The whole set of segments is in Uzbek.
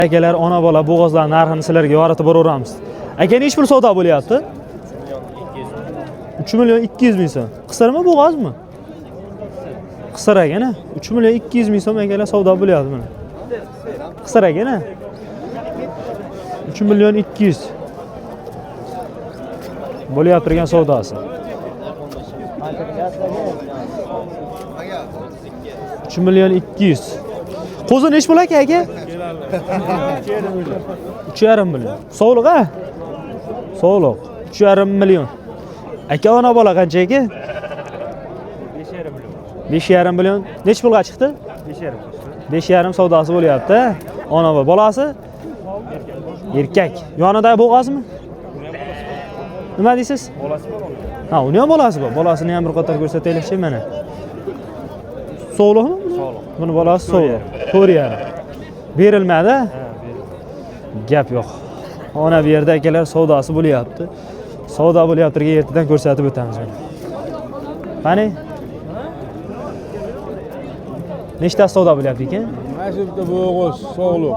Akalar ona bola bo'g'ozlar narxini sizlarga yoritib boraveramiz. Aka nech pul savdo bo'lyapti? 3 million 200 ming so'm. Qisarmi bo'g'ozmi? Qisar ekana. 3 million 200 ming so'm akalar savdo bo'lyapti mana. Qisar ekana. 3 million 200 bo'lyapti turgan savdosi. 3 million 200. Qo'zi nech pul aka? 3,5 million. Sog'liq a? Sog'liq. 3,5 million. Aka ona bola qancha aka? 5,5 million. 5,5 million. Nech pulga chiqdi? 5,5. 5,5 savdosi bo'lyapti. Ona bola. Bolasi? Erkak. Yonida bo'g'azmi? Nima deysiz? Bolasi bor. Ha, uni ham bolasi bor. Bolasini ham bir qator ko'rsataylik-chi mana. Sog'liqmi? Sog'liq. Buni bolasi sog'liq. 4,5. Berilmadi? Ha, berildi. Gap yo'q. Ona bu yerda akalar savdosi bo'lyapti. Savdo bo'lyaptiga ertadan ko'rsatib o'tamiz mana. Qani? Nechta savdo bo'lyapti ekan? Mana shu bitta bo'g'iz sog'liq.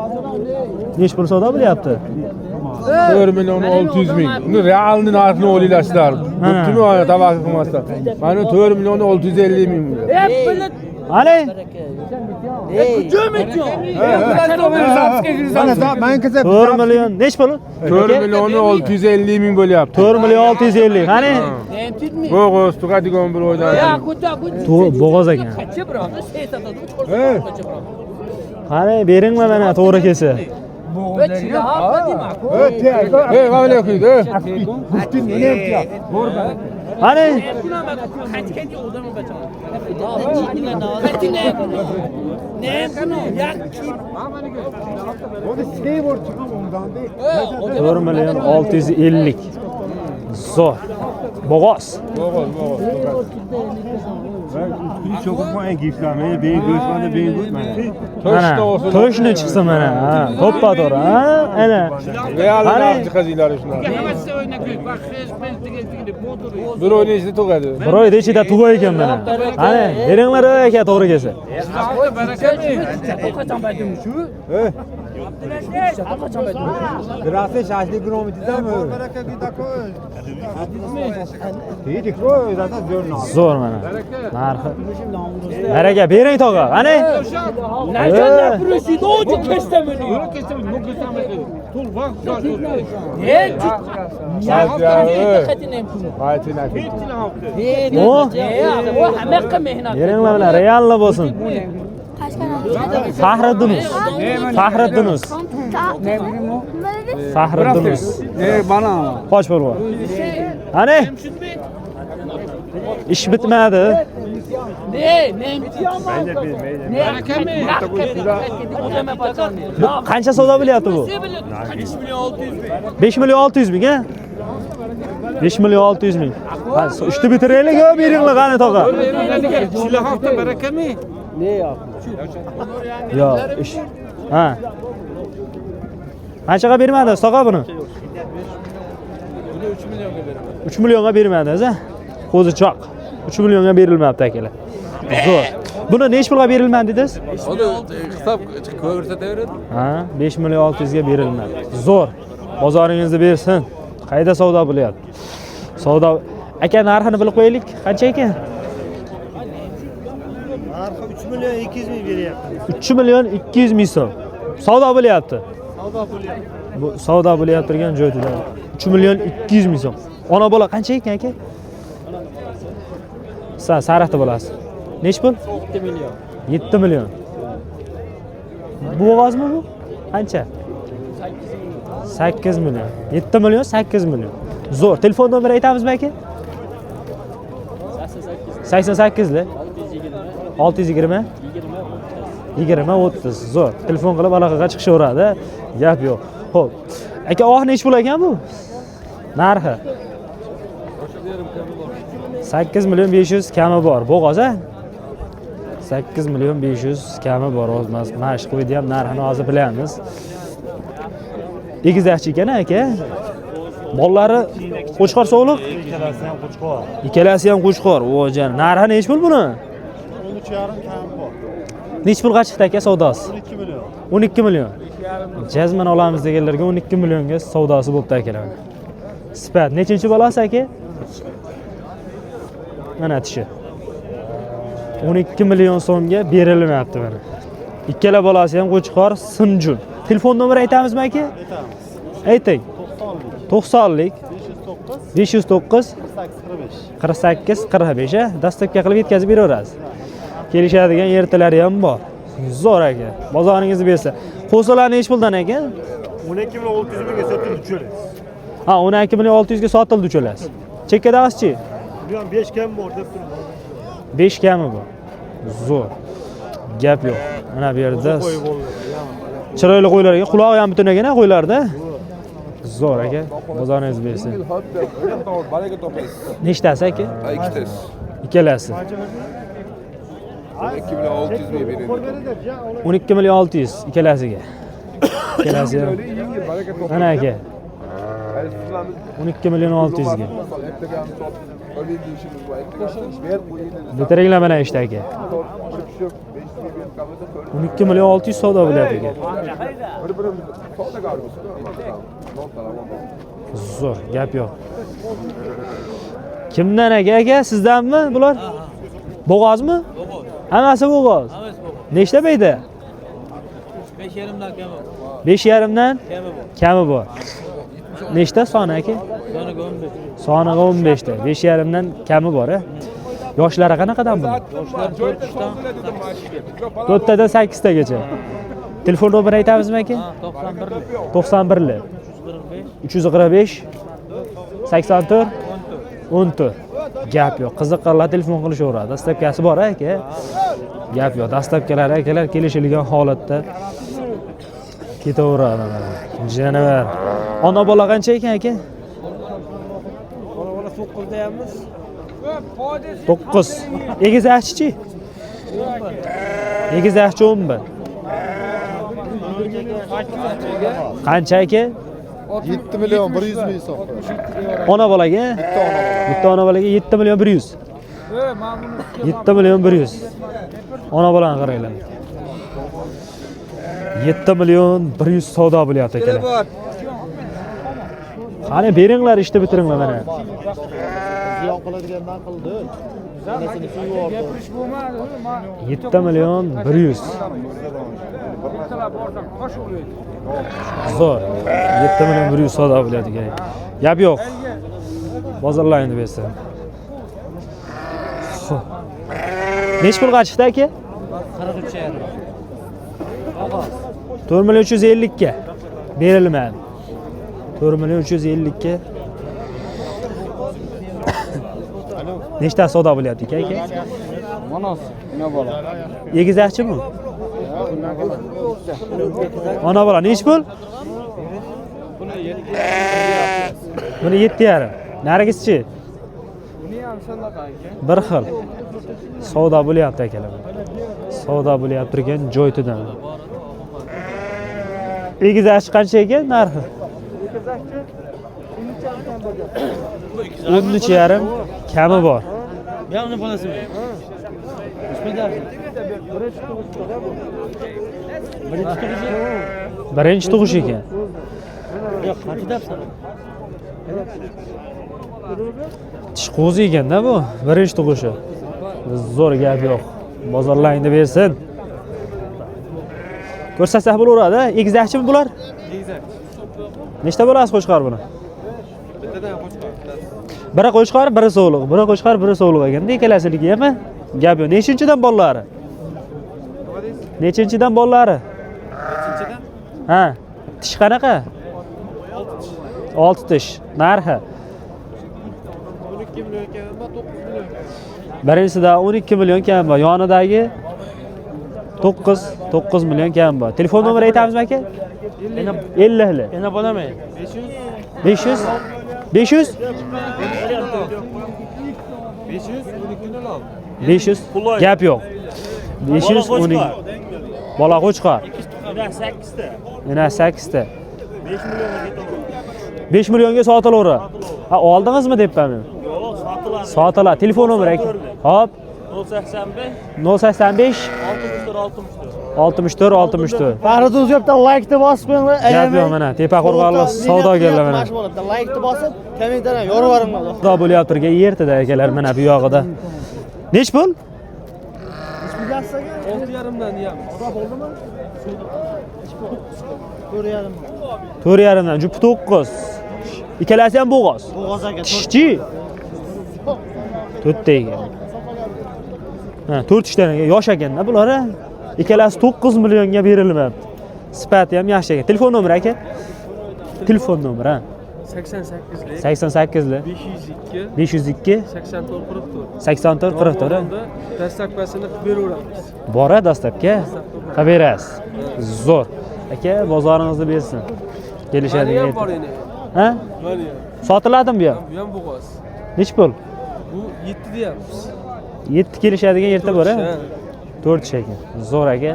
Nech pul savdo bo'lyapti? 4 million 600 ming. Uni realni narxini o'ylasizlar. Butun oyna tavakkal qilmasdan. Mana 4 million 650 ming. Qani? Men kesa 4 million nech pul? 4 million 650 ming bo'lyapti. 4 million 650. Qani? Bo'g'iz tuqadigan bir oydan. Bo'g'oz ekan. Qani, beringmi mana to'g'ri kelsa. Qavle kuydi. Qani? Doğru milyon 650. Zor. Boğaz. Çok okmayın giflamaya, beyin göçmende beyin göçmende. Mana, to'shni chiqsa mana, ha, to'ppa to'g'ri, ha, ana. Realni narxi qazilari shunaqa. Bir oyni ichida tug'adi. Bir oyda ichida tug'ay ekan mana. Qani, beringlar aka to'g'ri kelsa. Birası şaşlı kilometreden mi? Dedik o zaten Zo'r mana. Narxi. Baraka bering tog'a. Qani? Nereden burası doğru kestemini? Tul bak şaşırdı. Ne? Ya O? o hamakka mehnat. Beringlar bilan realni bo'lsin. Fahriddinus. Fahriddinus. Fahriddinus. Bana. Qoch bo'lib. Qani? İş bitmedi. Qancha savdo bo'lyapti bu? 5 million 600 ming, ha? 5 million 600 ming. Ha, ishni bitiraylik, yo, beringlar qani tog'a. Silah hafta barakami? Ne yap? Yo, ish. Ha. Qanchaga bermadi tog'a buni? 3 millionga bermadingiz, ha? Qo'zichoq. 3 millionga berilmabdi akalar. Zo'r. Buni nech pulga berilmadi dedingiz? Uni hisob ko'rsataveradi. Ha, 5 million 600 ga berilmadi. Zo'r. Bozoringizni bersin. Qayda savdo bo'lyapti? Savdo aka narxini bilib qo'yaylik. Qancha ekan? Narxi 3 million 200 ming beryapti. 3 million 200 ming so'm. Savdo bo'lyapti. Bu savdo bo'lyapti turgan joyda. 3 million 200 ming so'm. Ona bola qancha ekan aka? Sariqda bo'lasiz. Nech pul? 7 million. 7 million. Bu bo'g'ozmi bu? Qancha? 8 million. 7 million 8 million. Zo'r. Telefon nomeri aytamizmi aka? 88 li. 620 20 30. Zo'r. Telefon qilib aloqaga chiqishaveradi. Gap yo'q. Xo'p. Aka, oq nech pul ekan bu? Narxi 8 million 500 kami bor. Bo'g'oz, a? 8 million 500 kami bor. O'zimiz mashq qo'ydi ham narxini hozir bilamiz. Egizakchi ekan aka. Bollari qo'chqor sog'liq? Ikkalasi ham qo'chqor. Ikkalasi ham qo'chqor. O'jan, narxi nech pul buni? 13,5 kami bor. Nech pulga chiqdi aka savdosi? 12 million. 12 million. Jazman olamiz deganlarga 12 millionga savdosi bo'pti akalar. Sifat nechinchi bolasi aka? Mana tishi. 12 million so'mga berilmayapti mana. Ikkala bolasi ham qo'chqor, Sinjun. Telefon nomeri aytamizmi aka? Ayting. 90lik 509 48 45 dastlabki qilib yetkazib beraverasiz. Kelishadigan yertalari ham bor. Zo'r aka. Bozoringizni bersa. Qo'sqalar nech puldan aka? 12 milyon 600 mingga sotib tushirasiz. Ha, 12 million 600 ga sotildi uchalasi. Chekkadag'izchi? Bu ham 5 kam bor deb turibman. 5 kami bor. Zo'r. Gap yo'q. Mana bu yerda chiroyli qo'ylarga quloq ham butun ekan qo'ylarda. Zo'r aka. Bozoringiz bersin. Baraka topasiz. Nechtasi aka? Ikkitasi. Ikkalasi. 12 milyon 600 ming beradi. 12 million 600 ikkalasiga. Ikkalasi ham. Mana aka. 12 million 600 ga. Bitiringlar mana ishda aka. 12 million 600 savdo bo'lyapti aka. Zo'r, gap yo'q. Kimdan aka? Sizdanmi bular? Bo'g'ozmi? Hammasi bo'g'oz. Nechta beyda? 5,5 dan kami bor. 5,5dan kami bor. Nechta soni aka? Soniga 15. Soniga 15 ta. 5,5dan kami bor, a? Yoshlari qanaqadan bular? Yoshlar 4 dan 4 tadan 8 tagacha. Telefon nomeri aytamizmi aka? 91 91 345 84 14. Gap yo'q. Qiziqqanlar telefon qilishaveradi. Dastlabkasi bor aka. Gap yo'q. Dastlabkilar akalar kelishilgan holatda ketaveradi. Janavar. Ona bola qancha ekan aka? Ona bola 9 deyapmiz. 9. Egizakchi-chi? Egizakchi 11. Qancha aka? 7 milyon 100 ming so'm. Ona bolaga? Bitta ona bolaga 7 million 100. 7 million 100. Ona bolani qaranglar. 7 million 100 savdo bo'lyapti akalar. Qani beringlar, ishni bitiringlar mana. Ziyon qiladigandan qildi. Onasini suyib 7 million 100. Zo'r. 7 million 100 savdo bo'lyapti aka. Gap yo'q. Bozorlayni bersa. Nech pulga chiqdi aka? 43,5. 4 million 350 ga berilmadi. 4 million 350 ga. Nechta savdo bo'lyapti aka? Monos, nima bola? Egizakchimi? Ona bola nech pul? Buni 7,5. Narigisichi? Buni ham shunaqa aka. Bir xil. Savdo bo'lyapti akalar. Savdo bo'lyapti turgan joytidan. Egizakchi qancha ekan narxi? 13,5 kami bor. Ya'ni bolasimi? Birinchi tug'ish ekan. Yo'q, qancha debsan? Tish qo'zi ekanda bu. Birinchi tug'ishi. Zo'r gap yo'q. Bozorlayni bersin. Ko'rsatsak bo'laveradi. Egizakchimi bular? Egizakchi. Nechta bo'lasiz qo'chqor buni? Bittadan qo'chqor. Biri qo'chqor, biri so'liq. Biri qo'chqor, biri so'liq ekanda. Ikkalasiligi ham gap yo'q. Nechinchidan bolalari? Nechinchidan bolalari? Nechinchidan? Ha. Tish qanaqa? 6 tish. Narxi? 12 million kami bor, 9 million. Birinchisida 12 million kam bor. Yonidagi 9 million kam bor. Telefon nomeri aytamizmi aka? 50. Yana bo'lamaydi. 500? 500? 500? Gap yo'q. 512. Bola qo'chqor. Yana 8 ta. 5 millionga sotilaveradi. Ha, oldingizmi debman men? Yo'q, sotiladi. Sotiladi. Telefon nomeri aka. Hop. 085 085 64 64. 64 64. Fahriddin O'ziyevdan like-ni bosib qo'yinglar. Gap yo'q mana Tepaqo'rg'onlik savdogarlar mana. Like-ni bosib, kommentariyani yoraveringlar. Xudo bo'lyapti turgan yertida akalar mana bu yog'ida. Nech pul? 6,5dan deyapmiz. 4,5dan jupi 9. Ikkalasi ham bo'g'oz. Bo'g'oz aka. Tishchi. 4 ta ekan. Ha, 4 ishdan yosh ekanda bular. Ikkalasi 9 millionga berilmayapti. Sifati ham yaxshi ekan. Telefon nomeri aka? Telefon nomeri ha. 88lik 88lik 502 502 84 44. 84 44. Dastlabkasini qilib beraveramiz. Bora dastlabga qilib berasiz. Zo'r. Aka, bozoringizni bersin. Kelishadigan. Bor endi. Ha? Mana ham. Sotiladimi bu ham? Bu ham bo'g'oz. Nech pul? Bu 7 deyapmiz. 7 kelishadigan yerda bor ha? 4 ish ekan. Zo'r aka.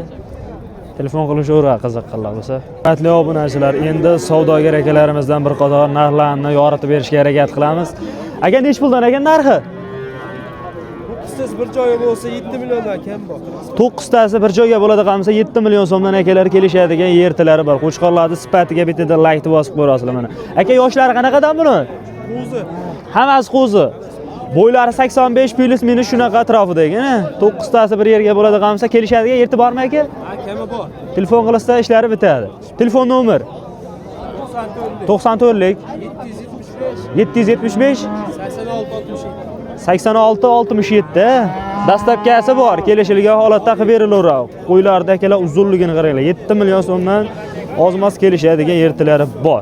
Telefon qilishaver qiziqqanlar bo'lsa. Hurmatli obunachilar, endi savdogar akalarimizdan bir qator narxlarni yoritib berishga harakat qilamiz. Aka, nech puldan ekan narxi? Siz bir joyi bo'lsa 7 milliondan kam bor. 9 tasi bir joyga bo'ladigan bo'lsa 7 million so'mdan akalar kelishadigan yertilari bor. Qo'chqorlarni sifatiga bitta like bosib qo'yasizlar mana. Aka, yoshlari qanaqadan buni? Qo'zi. Hammasi qo'zi. Bo'ylari 85 plus minus shunaqa atrofida ekan. 9 tasi bir yerga bo'ladigan bo'lsa kelishadigan yerti bormi aka? Ha, kami bor. Telefon qilsa ishlari bitadi. Telefon nomer 94lik 775 86 67. Dastlabkasi bor. Kelishilgan holatda qilib berilaveradi. Qo'ylarda akalar uzunligini qaranglar. 7 million so'mdan ozmas kelishadigan yertilari bor.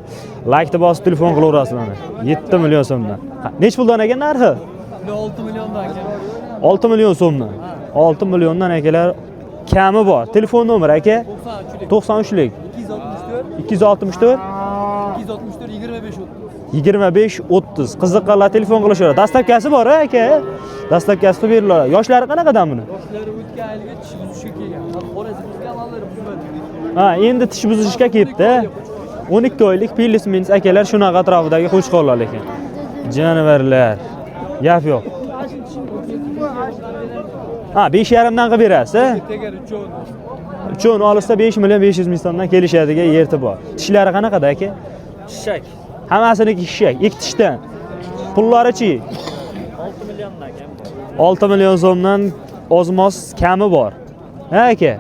Like-ni bosib telefon qilaverasiz mana. 7 million so'mdan. Nech puldan ekan narxi? 6 milliondan aka. 6 million so'mdan. 6 milliondan akalar kami bor. Telefon nomeri aka 93lik 264 25 30. Qiziqqanlar telefon qilishaveradi. Dastlabkasi bor aka. Dastlabkasi qilib beriladi. Yoshlari qanaqadan buni? Yoshlari o'tgan yilga tish buzishga kelgan. Qorasi buzganlar buzmadi. Ha, endi tish buzishga kelibdi. 12 oylik pilis minus akalar shunaqa atrofidagi qo'chqorlar ekan. Jonivorlar. Gap yo'q. Ha, 5,5 dan qilib berasiz. Tegar 3 Uchun olsa 5 million 500 ming so'mdan kelishadigan yerti bor. Tishlari qanaqada aka? Shishak. Hammasiniki shishak, ikki tishdan. Pullari-chi? 6 milliondan kam. 6 million so'mdan ozmos kami bor. Ha aka?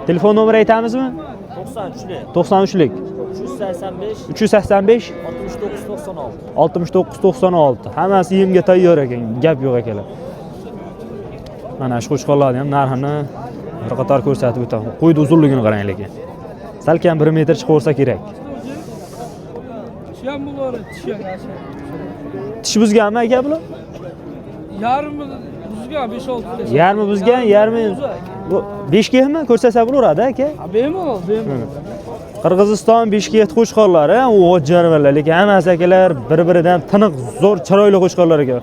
Telefon nomeri aytamizmi? 93lik 93lik 385 385 69 96. 69 96. Hammasi yemga tayyor ekan. Gap yo'q akalar. Mana shu qo'chqorlarni ham narxini bir qator ko'rsatib o'taman. Qo'ydi uzunligini qarang lekin. Salkam 1 metr chiqaversa kerak. Tish ham bor, tish ham. Tish buzganmi aka bular? Yarmi buzgan 5-6 ta. Yarmi buzgan, yarmi bu Beshkentmi? Ko'rsatsa bo'laveradi aka. Bemalol, bemalol. Qirg'iziston Beshkent qo'chqorlari, o jonivorlar, lekin hammasi akalar bir-biridan tiniq, zo'r, chiroyli qo'chqorlar ekan.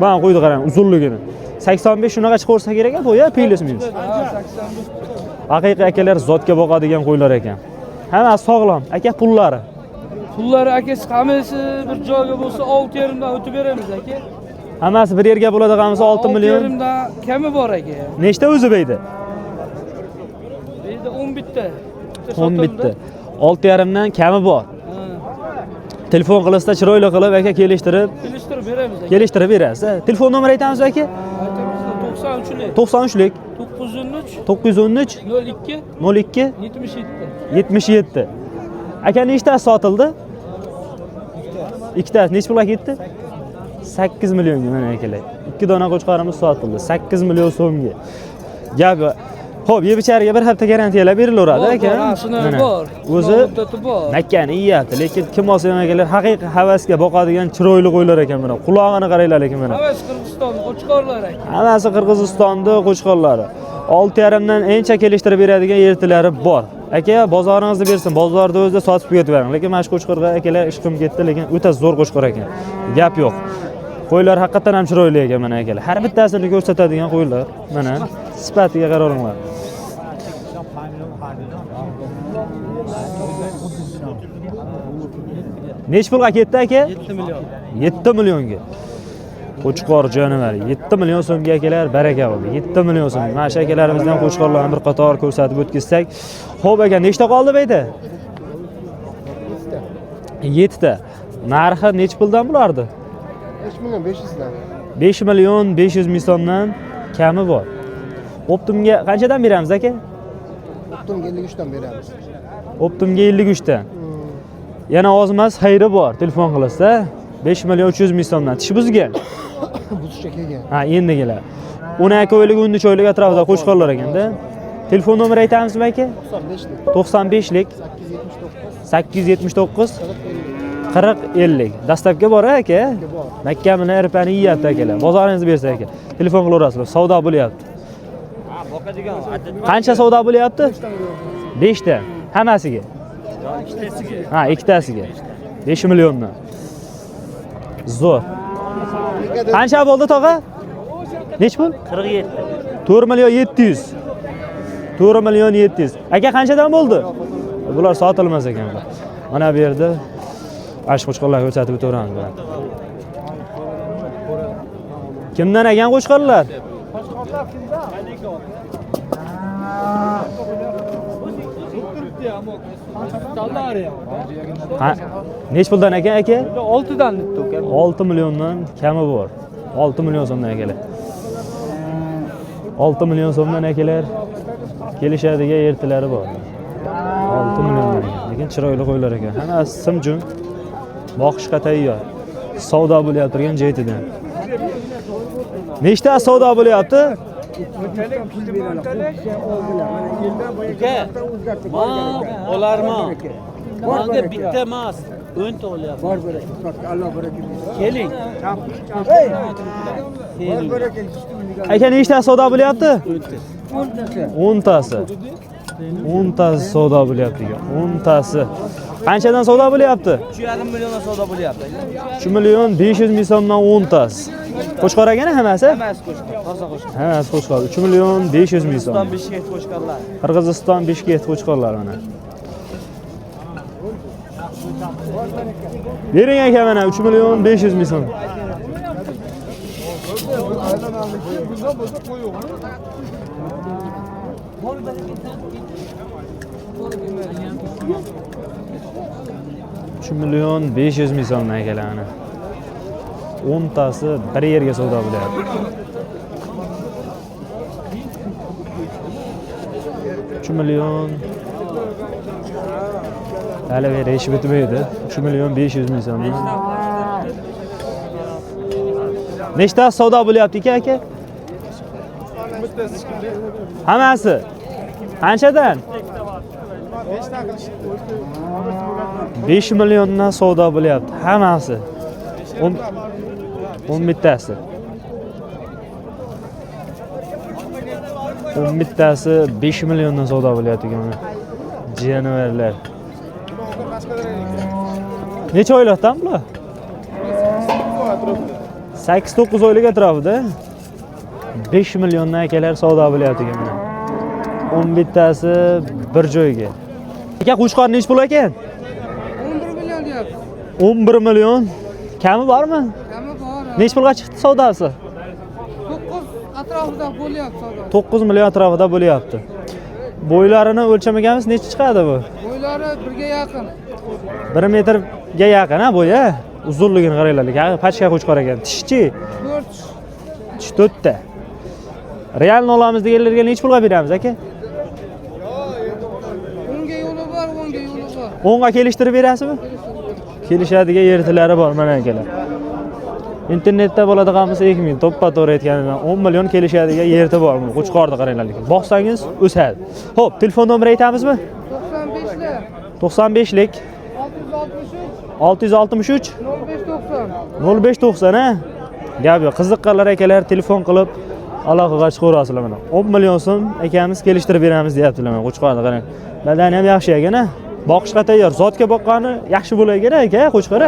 Mana qo'ydi qarang, uzunligini. 85 shunaqa chiqarsa kerak ekan, bo'ya piylis minus. Haqiqiy akalar zotga boqadigan qo'ylar ekan. Hammasi sog'lom. Aka pullari. Pullari akasi qamisi bir joyga bo'lsa 6,5 dan o'tib beramiz aka. Hammasi bir yerga bo'ladigan bo'lsa 6 million. 6,5 dan kami bor aka. Nechta o'zi beydi? Beyda 10 bitta. 10 bitta. 6,5 dan kami bor. Telefon qilsa chiroyli qilib aka kelishtirib beramiz aka. Kelishtirib berasiz. Telefon nomeri aytamiz aka? 93lik 93lik 913 913 02 02 77. 77. Aka nechtasi sotildi? Ikkitasi nech pulga ketdi? 8 millionga mana akalar. 2 dona qo'chqorimiz sotildi. 8 million so'mga. Gap xo'p, yebichariga bir hafta garantiyalab berilaveradi aka. Mana bor. O'zi bor. Makkani yeyapti, lekin kim olsa ham akalar haqiqiy havasga boqadigan chiroyli qo'ylar ekan mana. Qulog'ini qaranglar lekin mana. Havas Qirg'iziston qo'chqorlari aka. Hammasi Qirg'izistonda qo'chqorlari. 6,5 dan encha kelishtirib beradigan yertilari bor. Aka, bozoringizni bersin, bozorda o'zida sotib ketavering. Lekin mana shu qo'chqorga akalar ishqim ketdi, lekin o'ta zo'r qo'chqor ekan. Gap yo'q. Qo'ylar haqiqatan ham chiroyli ekan mana akalar. Har bittasini ko'rsatadigan qo'ylar. Mana sifatiga qaroringlar. Nech pulga ketdi aka? 7 million. 7 millionga. Qo'chqor jonivar 7 million so'mga akalar, baraka bo'ldi. 7 million so'm. Mana shu akalarimizdan qo'chqorlarni bir qator ko'rsatib o'tkazsak. Xo'p aka, nechta qoldi bu yerda? 7 ta. Narxi nech puldan bo'lardi? 5 million 500 dan. 5 million 500 ming so'mdan kami bor. Optimga qanchadan beramiz aka? Optimga 53 dan beramiz. Optimga 53 dan. Yana ozmas xayri bor. Telefon qilasiz-a? 5 million 300 ming so'mdan. Tish buzgan. Buzishga kelgan. Ha, endi kelar. 12 oylik 13 oylik atrofida qo'shqonlar ekanda. Telefon nomeri aytamizmi aka? 95 lik. 95lik 879 40 50. Dastlabga bor aka. Makka bilan irpani yeyapti akalar. Bozoringizni bersa aka. Telefon qilaverasizlar. Savdo bo'lyapti. Boqadigan adad Qancha savdo bo'lyapti? 5 ta. Hammasiga. ikkitasiga. Ha, ikkitasiga. 5 milliondan. Zo'r. Qancha bo'ldi tog'a? Nech pul? 47. 4 million 700. 4 million 700. Aka qanchadan bo'ldi? Bular sotilmas ekan. Mana bu yerda ash qo'chqorlar ko'rsatib o'tiramiz. Kimdan ekan qo'chqorlar? Nech puldan ekan aka? 6 dan debdi uka. 6 milliondan kami bor. 6 million so'mdan akalar. 6 million so'mdan akalar kelishadigan ertalari bor. 6 milliondan. Lekin chiroyli qo'ylar ekan. Hammasi simjun. Boqishga tayyor. Savdo bo'lyapti turgan joydan. Nechta savdo bo'lyapti? Olarma. Manga bitta emas, 10 ta olyapti. Keling. Aka nechta savdo bo'lyapti? 10 tasi. 10 tasi savdo bo'lyapti ekan. 10 tasi. Qanchadan savdo bo'lyapti? 3,5 milliondan savdo bo'lyapti. 3 million 500 ming so'mdan 10 tasi. Qo'chqor ekana hammasi? Hammasi qo'shgan. Toza qo'shgan. Hammasi qo'chqor. 3 million 500 ming so'm. Bishkek qo'shganlar. Qirg'iziston Bishkek qo'chqorlar mana. Bering aka mana 3 million 500 ming so'm. Million 500 ming so'mdan akalar mana. 10 tasi bir yerga savdo bo'lyapti. 3 million hali berish bitmaydi. 3 million 500 ming so'mdan. Nechta savdo bo'lyapti aka? Hammasi. Qanchadan? 5 milliondan savdo bo'lyapti. Hammasi. 10 bittasi. 10 bittasi 5 milliondan savdo bo'lyapti ekan. Jonivorlar. Necha oylikdan bular? 8-9 oylik atrofida. 5 milliondan akalar savdo bo'lyapti ekan. 10 bittasi bir joyga. Aka qo'chqor nech pul ekan? 11 million deyapti. 11 million. Kami bormi? Kami bor. Nech pulga chiqdi savdosi? 9 atrofida bo'lyapti savdo. 9 million atrofida bo'lyapti. Bo'ylarini o'lchamaganmiz, necha chiqadi bu? Bo'ylari 1 ga yaqin. 1 metrga yaqin ha bo'yi. Uzunligini qaranglar. Pachka qo'chqor ekan. Tishchi 4. tish 4 ta. Realni olamiz deganlarga necha pulga beramiz aka? 10 ga yo'li bor, 10 ga yo'li bor. 10 ga kelishtirib berasizmi? Kelishadigan yertilari bor mana akalar. Internetda bo'ladigan bo'lsa 2 ming to'ppa-to'g'ri aytganidan 10 million kelishadigan yerti bor. Qo'chqorni qaranglar. Boqsangiz o'sadi. Xo'p, telefon nomeri aytamizmi? 95 lik 95lik 663 663 0590. 0590 ha. Gap yo'q. Qiziqqanlar akalar telefon qilib aloqaga chiqaverasizlar mana. 10 million so'm akamiz kelishtirib beramiz deyaptilar mana. Qo'chqorni qarang. Badani ham yaxshi ekan ha. Boqishga tayyor. Zotga boqqani yaxshi bo'lagan aka, qo'chqor.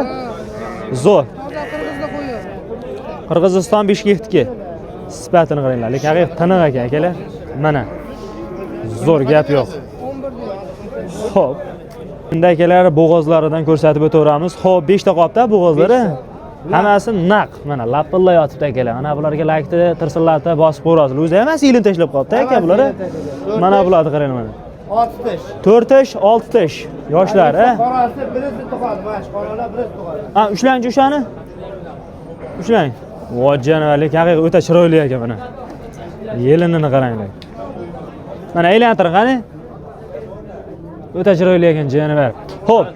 Zo'r. Qirg'izda qo'yib. Qirg'iziston Bishkekniki. Sifatini qaranglar. Lekin haqiqat tiniq ekan akalar. Mana. Zo'r gap yo'q. 11 deyapti. Xo'p. Bunda akalar bo'g'ozlaridan ko'rsatib o'tamiz. Xo'p, 5 ta qopda bo'g'ozlari. Hammasi naq. Mana lapilla yotibdi akalar. Mana bularga laykni tirsillatib bosib qo'yasiz. O'zi emas yilin tashlab qolibdi aka bular. Mana bularni qarang mana. 6 tish. 4 tish, 6 tish. Yoshlar, a? Qorasi birisi tug'adi, mana shu qoralar birisi tug'adi. Ha, ushlang o'shani. Ushlang. Voy janolik, haqiqat o'ta chiroyli ekan mana. Yelinini qaranglar. Mana aylantirib qani. O'ta chiroyli ekan janolar. Xo'p.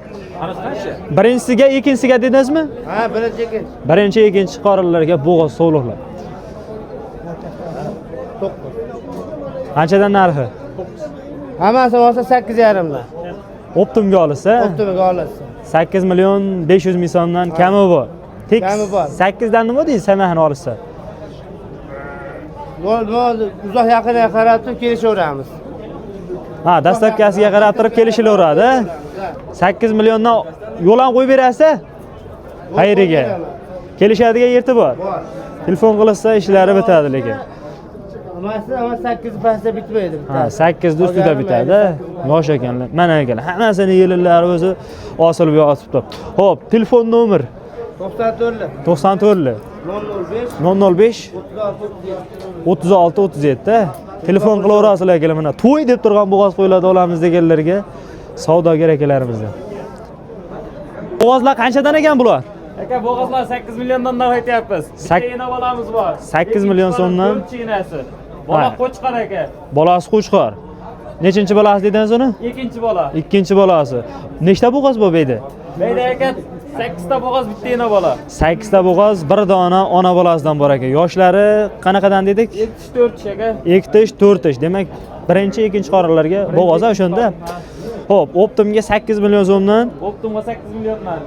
Birinchisiga, ikkinchisiga dedingizmi? Ha, birinchi ikkinchi. Birinchi, ikkinchi qoralarga bo'g'oz sovliqlar. 9. Qanchadan narxi? Hammasi olsa 8,5 dan. Optimga olsa, Optimaga olasiz. 8 million 500 ming so'mdan kami bor. Tek Kami bor. 8 dan nima deysiz samahani olsa? Uzoq yaqinga qarab turib kelishaveramiz. Ha, dastlabkasiga qarab turib kelishilaveradi. 8 milliondan yo'l ham qo'yib berasiz. Xayriga. Kelishadigan yerti bor. Telefon qilsa ishlari bitadi lekin. Amma 8 pasda bitmaydi. Ha, 8 ustida bitadi. Yosh ekanlar. Mana ekanlar. Hammasini yelinlari o'zi osilib yotibdi. Xo'p, telefon nomer 94 94 005 005 36 37. Telefon qilaverasizlar akalar mana. To'y deb turgan bo'g'oz qo'yiladi olamiz deganlarga savdogar akalarimizdan. Bo'g'ozlar qanchadan ekan bular? Aka bo'g'ozlar 8 milliondan narx aytyapmiz. Bitta ina bolamiz bor. 8 million so'mdan. Chinasi. Bola qo'chqar aka. Bolasi Qo'chqor. Nechinchi bolasi dedingiz uni? Ikkinchi bola. Ikkinchi bolasi. Nechta bo'g'oz bor bu yerda? Mayda aka 8 ta bo'g'oz, bitta ina bola. 8 ta bo'g'oz, bir dona ona bolasidan bor ekan. Yoshlari qanaqadan dedik? 74 tish aka. 2 tish, 4 tish. Demak, birinchi, ikkinchi qoralarga bo'g'oz o'shanda. Xo'p, Optimga 8 million so'mdan. Optimga 8 milliondan.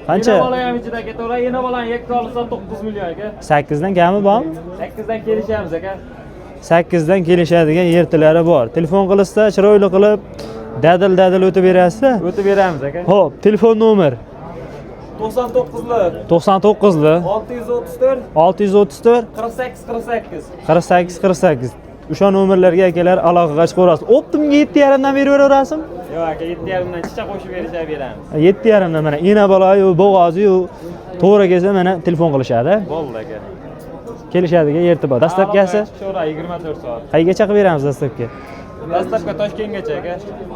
Qancha? Ina bola ham ichida ketaveradi. Ina bolani yakka olsa 9 million aka. 8 dan kami bormi? 8 dan kelishamiz aka. 8 dan kelishadigan yertilari bor. Telefon qilsa, chiroyli qilib dadil o'tib berasiz. O'tib beramiz aka. Xo'p, telefon nomer 99lar 99lar 634 634 48 48 48. O'sha nomerlarga akalar aloqaga chiqaverasiz. Optimga 7,5 dan beraverasizmi? Yo'q aka, 7,5 dan chicha qo'shib berishab beramiz. 7,5 dan mana ina bolayu, bo'g'oziyu to'g'ri kelsa mana telefon qilishadi. Bo'ldi aka. Kelishadigan yerti bor. Dastlabkasi Sho'ra 24 soat. qaygacha qilib beramiz dastlabki? Dastlabki Toshkentgacha aka.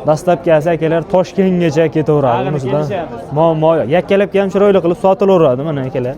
Dastlabkasi akalar Toshkentgacha ketaveradi. Aqli Bunisidan kelishamiz. muammo yo'q. Yakkalab ham chiroyli qilib sotilaveradi mana akalar.